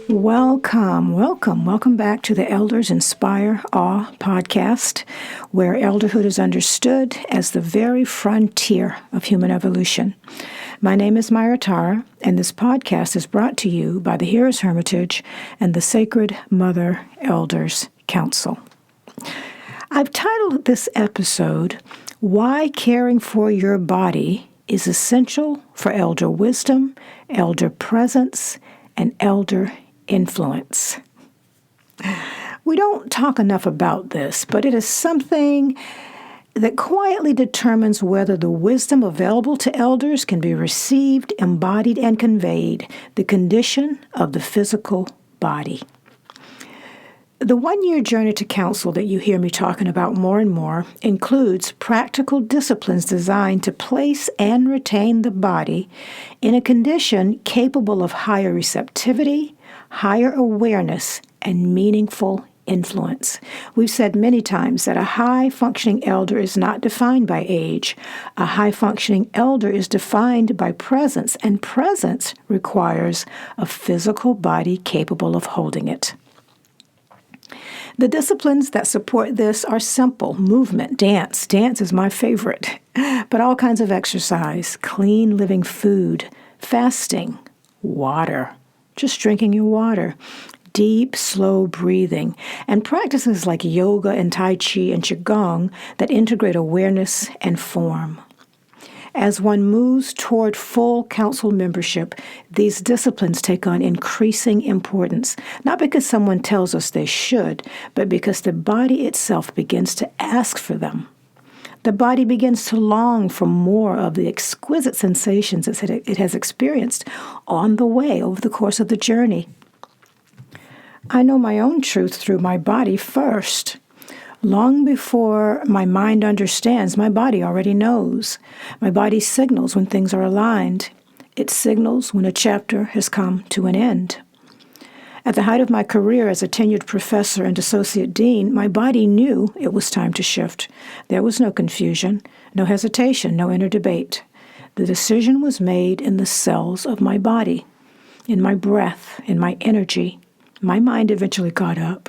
Welcome back to the Elders Inspire Awe podcast, where elderhood is understood as the very frontier of human evolution. My name is Myra Tara, and this podcast is brought to you by the Hearers Hermitage and the Sacred Mother Elders Council. I've titled this episode, Why Caring for Your Body is Essential for Elder Wisdom, Elder Presence, and Elder Influence. We don't talk enough about this, but it is something that quietly determines whether the wisdom available to elders can be received, embodied, and conveyed, the condition of the physical body. The one-year journey to counsel that you hear me talking about more and more includes practical disciplines designed to place and retain the body in a condition capable of higher receptivity, higher awareness, and meaningful influence. We've said many times that a high-functioning elder is not defined by age. A high-functioning elder is defined by presence, and presence requires a physical body capable of holding it. The disciplines that support this are simple: movement, dance. Dance is my favorite, but all kinds of exercise, clean living food, fasting, water, just drinking your water, deep, slow breathing, and practices like yoga and Tai Chi and Qigong that integrate awareness and form. As one moves toward full council membership, these disciplines take on increasing importance, not because someone tells us they should, but because the body itself begins to ask for them. The body begins to long for more of the exquisite sensations it has experienced on the way over the course of the journey. I know my own truth through my body first. Long before my mind understands, my body already knows. My body signals when things are aligned. It signals when a chapter has come to an end. At the height of my career as a tenured professor and associate dean, my body knew it was time to shift. There was no confusion, no hesitation, no inner debate. The decision was made in the cells of my body, in my breath, in my energy. My mind eventually caught up.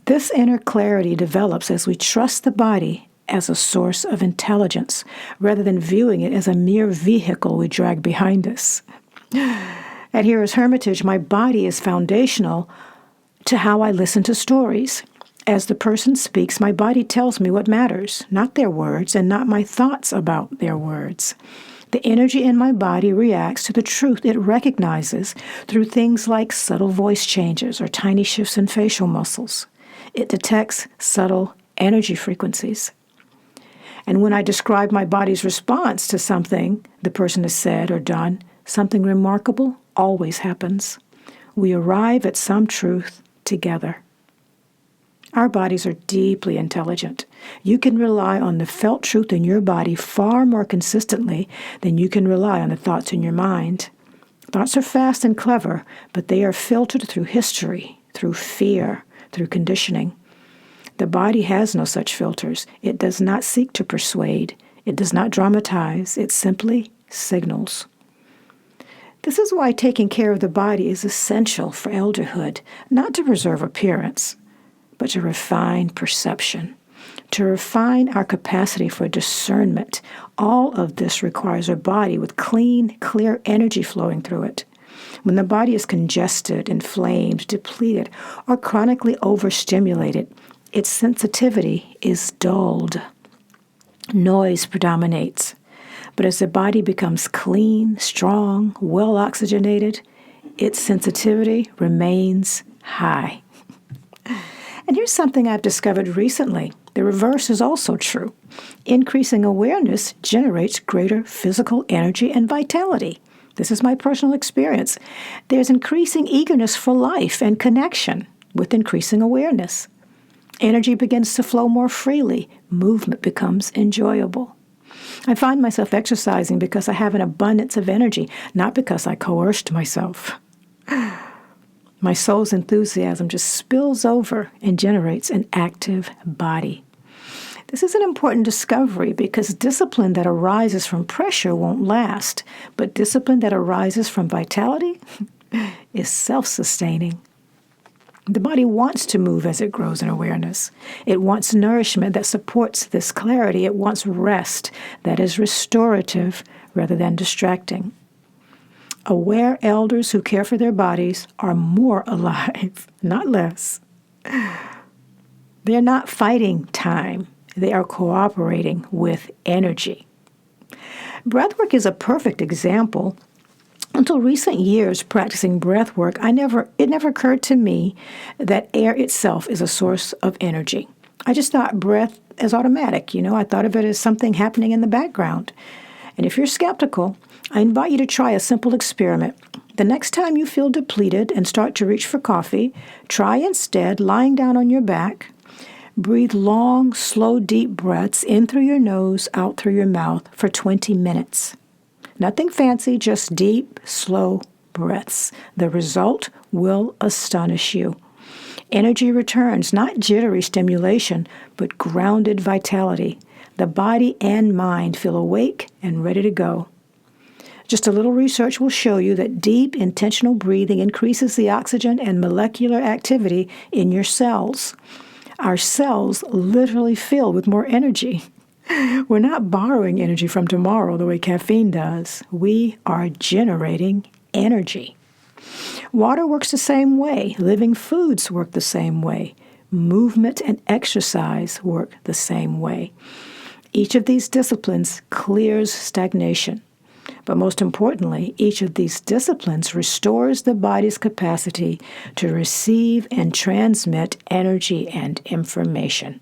This inner clarity develops as we trust the body as a source of intelligence, rather than viewing it as a mere vehicle we drag behind us. At Hearers Hermitage, my body is foundational to how I listen to stories. As the person speaks, my body tells me what matters, not their words and not my thoughts about their words. The energy in my body reacts to the truth it recognizes through things like subtle voice changes or tiny shifts in facial muscles. It detects subtle energy frequencies. And when I describe my body's response to something the person has said or done, something remarkable always happens. We arrive at some truth together. Our bodies are deeply intelligent. You can rely on the felt truth in your body far more consistently than you can rely on the thoughts in your mind. Thoughts are fast and clever, but they are filtered through history, through fear, through conditioning. The body has no such filters. It does not seek to persuade. It does not dramatize. It simply signals. This is why taking care of the body is essential for elderhood, not to preserve appearance, but to refine perception, to refine our capacity for discernment. All of this requires a body with clean, clear energy flowing through it. When the body is congested, inflamed, depleted, or chronically overstimulated, its sensitivity is dulled. Noise predominates. But as the body becomes clean, strong, well oxygenated, its sensitivity remains high. And here's something I've discovered recently. The reverse is also true. Increasing awareness generates greater physical energy and vitality. This is my personal experience. There's increasing eagerness for life and connection with increasing awareness. Energy begins to flow more freely. Movement becomes enjoyable. I find myself exercising because I have an abundance of energy, not because I coerced myself. My soul's enthusiasm just spills over and generates an active body. This is an important discovery because discipline that arises from pressure won't last, but discipline that arises from vitality is self-sustaining. The body wants to move as it grows in awareness. It wants nourishment that supports this clarity. It wants rest that is restorative rather than distracting. Aware elders who care for their bodies are more alive, not less. They're not fighting time. They are cooperating with energy. Breathwork is a perfect example. Until recent years practicing breathwork, it never occurred to me that air itself is a source of energy. I just thought breath as automatic. I thought of it as something happening in the background. And if you're skeptical, I invite you to try a simple experiment. The next time you feel depleted and start to reach for coffee, try instead lying down on your back. Breathe long, slow, deep breaths in through your nose, out through your mouth for 20 minutes. Nothing fancy, just deep, slow breaths. The result will astonish you. Energy returns, not jittery stimulation, but grounded vitality. The body and mind feel awake and ready to go. Just a little research will show you that deep, intentional breathing increases the oxygen and molecular activity in your cells. Our cells literally fill with more energy. We're not borrowing energy from tomorrow the way caffeine does. We are generating energy. Water works the same way. Living foods work the same way. Movement and exercise work the same way. Each of these disciplines clears stagnation. But most importantly, each of these disciplines restores the body's capacity to receive and transmit energy and information.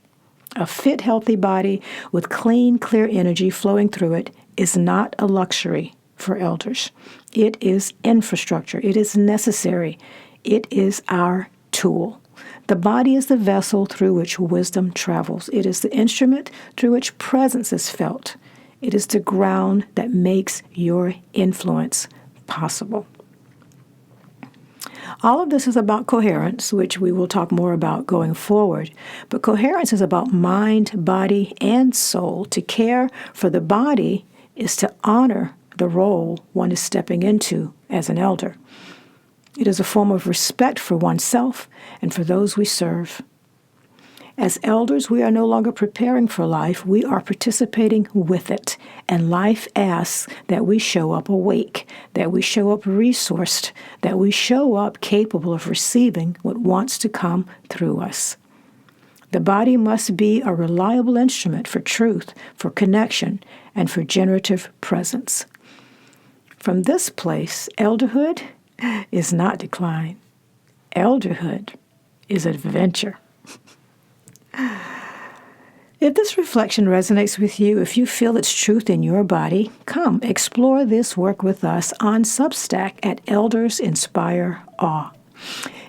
A fit, healthy body with clean, clear energy flowing through it is not a luxury for elders. It is infrastructure. It is necessary. It is our tool. The body is the vessel through which wisdom travels. It is the instrument through which presence is felt. It is the ground that makes your influence possible. All of this is about coherence, which we will talk more about going forward. But coherence is about mind, body, and soul. To care for the body is to honor the role one is stepping into as an elder. It is a form of respect for oneself and for those we serve. As elders, we are no longer preparing for life. We are participating with it. And life asks that we show up awake, that we show up resourced, that we show up capable of receiving what wants to come through us. The body must be a reliable instrument for truth, for connection, and for generative presence. From this place, elderhood is not decline. Elderhood is adventure. If this reflection resonates with you, if you feel its truth in your body, come explore this work with us on Substack at Elders Inspire Awe.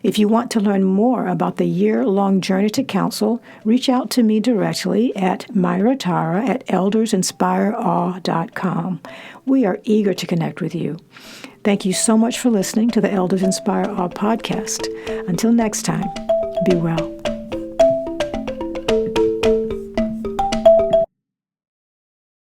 If you want to learn more about the year-long journey to counsel, reach out to me directly at myratara@eldersinspireawe.com. We are eager to connect with you. Thank you so much for listening to the Elders Inspire Awe podcast. Until next time, be well.